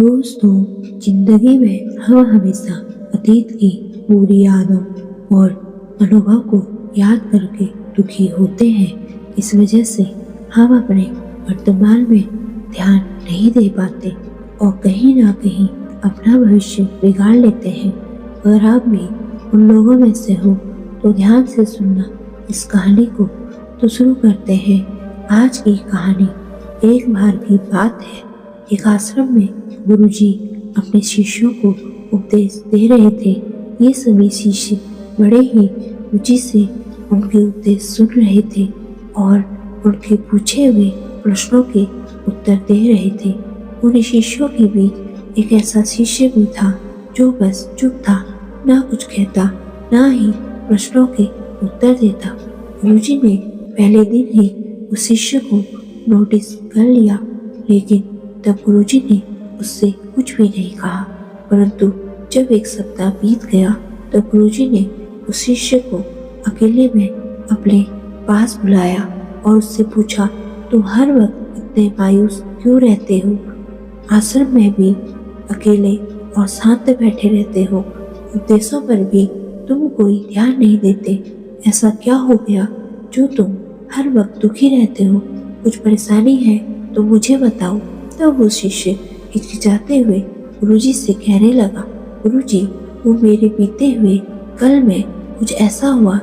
दोस्तों, जिंदगी में हम हमेशा अतीत की बुरी यादों और अनुभव को याद करके दुखी होते हैं। इस वजह से हम अपने वर्तमान में ध्यान नहीं दे पाते और कहीं ना कहीं अपना भविष्य बिगाड़ लेते हैं। अगर आप भी उन लोगों में से हो तो ध्यान से सुनना इस कहानी को। तो शुरू करते हैं। आज की कहानी एक बार की बात है। एक आश्रम में गुरुजी अपने शिष्यों को उपदेश दे रहे थे। ये सभी शिष्य बड़े ही रुचि से उनके उपदेश सुन रहे थे और उनके पूछे हुए प्रश्नों के उत्तर दे रहे थे। उन शिष्यों के बीच एक ऐसा शिष्य भी था जो बस चुप था, ना कुछ कहता, ना ही प्रश्नों के उत्तर देता। गुरुजी ने पहले दिन ही उस शिष्य को नोटिस कर लिया, लेकिन तब गुरुजी ने उससे कुछ भी नहीं कहा। परंतु जब एक सप्ताह बीत गया तब गुरुजी ने उस शिष्य को अकेले में अपने पास बुलाया और उससे पूछा, तुम हर वक्त इतने मायूस क्यों रहते हो? आश्रम में भी अकेले और शांत बैठे रहते हो, उपदेशों पर भी तुम कोई ध्यान नहीं देते। ऐसा क्या हो गया जो तुम हर वक्त दुखी रहते हो? कुछ परेशानी है तो मुझे बताओ। तब वो शिष्य हिचकिचाते हुए गुरुजी से कहने लगा, गुरुजी, वो मेरे बीते हुए कल में कुछ ऐसा हुआ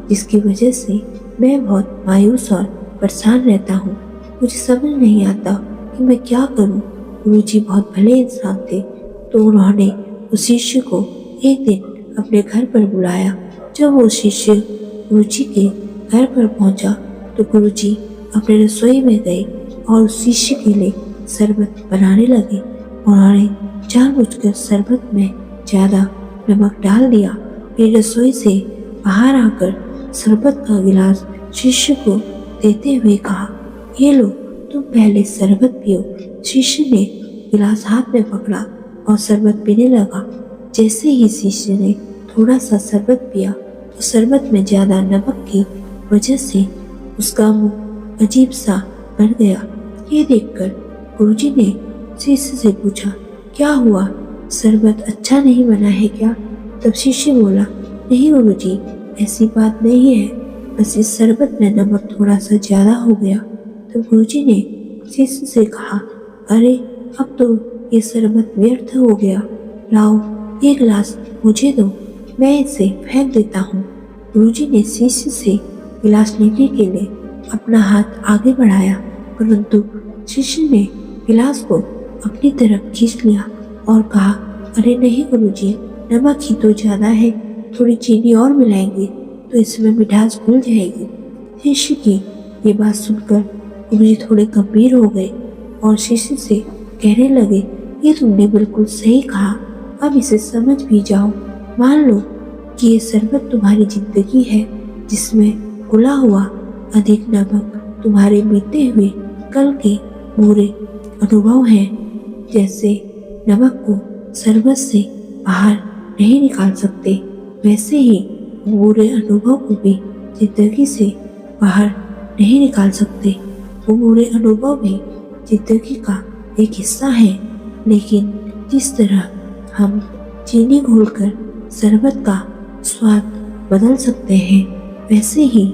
जिसकी वजह से मैं बहुत मायूस और परेशान रहता हूँ। मुझे समझ नहीं आता कि मैं क्या करूँ। गुरुजी बहुत भले इंसान थे, तो उन्होंने उस शिष्य को एक दिन अपने घर पर बुलाया। जब वो शिष्य गुरुजी के घर पर पहुंचा तो गुरुजी अपने रसोई में गए और उस शिष्य के लिए शरबत बनाने लगे। उन्होंने जानबूझकर शरबत में ज्यादा नमक डाल दिया। फिर रसोई से बाहर आकर शरबत का गिलास शिष्य को देते हुए कहा, ये लो, तुम पहले शरबत पियो। शिष्य ने गिलास हाथ में पकड़ा और शरबत पीने लगा। जैसे ही शिष्य ने थोड़ा सा शरबत पिया तो शरबत में ज्यादा नमक की वजह से उसका मुंह अजीब सा बन गया। ये देखकर गुरुजी ने शिष्य से पूछा, क्या हुआ? शरबत अच्छा नहीं बना है क्या? तब शिष्य बोला, नहीं गुरुजी, ऐसी बात नहीं है, बस इस शरबत में नमक थोड़ा सा ज्यादा हो गया। तब गुरुजी ने शिष्य से कहा, अरे अब तो ये शरबत व्यर्थ हो गया, लाओ एक गिलास मुझे दो, मैं इसे फेंक देता हूँ। गुरुजी ने शिष्य से गिलास लेने के लिए अपना हाथ आगे बढ़ाया, परंतु शिष्य ने गिलास को अपनी तरफ खींच लिया और कहा, अरे नहीं गुरुजी, नमक ही तो ज्यादा है, थोड़ी चीनी और मिलाएंगे तो इसमें मिठास घुल जाएगी। शिष्य की ये बात सुनकर गुरुजी थोड़े गंभीर हो गए और शिष्य से कहने लगे, ये तुमने बिल्कुल सही कहा, अब इसे समझ भी जाओ। मान लो कि ये शरबत तुम्हारी जिंदगी है, जिसमें घुला हुआ अधिक नमक तुम्हारे बीते हुए कल के बुरे अनुभव हैं। जैसे नमक को शरबत से बाहर नहीं निकाल सकते, वैसे ही बुरे अनुभव को भी जिंदगी से बाहर नहीं निकाल सकते। वो बुरे अनुभव भी जिंदगी का एक हिस्सा है, लेकिन जिस तरह हम चीनी घोलकर शरबत का स्वाद बदल सकते हैं, वैसे ही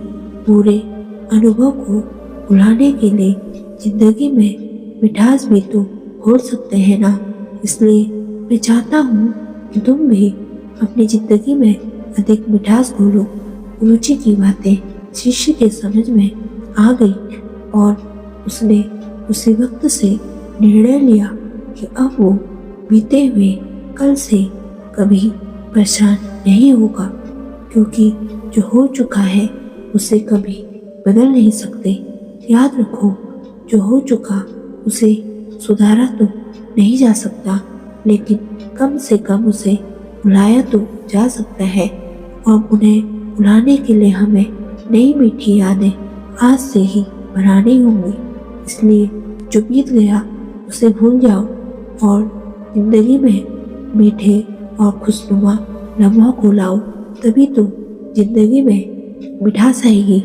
बुरे अनुभव को भुलाने के लिए जिंदगी में मिठास भी तो घोल सकते हैं ना। इसलिए मैं चाहता हूँ कि तुम भी अपनी जिंदगी में अधिक मिठास घोलो। गुरुजी की बातें शिष्य के समझ में आ गई और उसने उसी वक्त से निर्णय लिया कि अब वो बीते हुए कल से कभी परेशान नहीं होगा, क्योंकि जो हो चुका है उसे कभी बदल नहीं सकते। याद रखो, जो हो चुका उसे सुधारा तो नहीं जा सकता, लेकिन कम से कम उसे भुलाया तो जा सकता है। और उन्हें भुलाने के लिए हमें नई मीठी यादें आज से ही बनानी होंगी। इसलिए जो बीत गया उसे भूल जाओ और जिंदगी में मीठे और खुशनुमा लम्हों को लाओ, तभी तो जिंदगी में मिठास आएगी।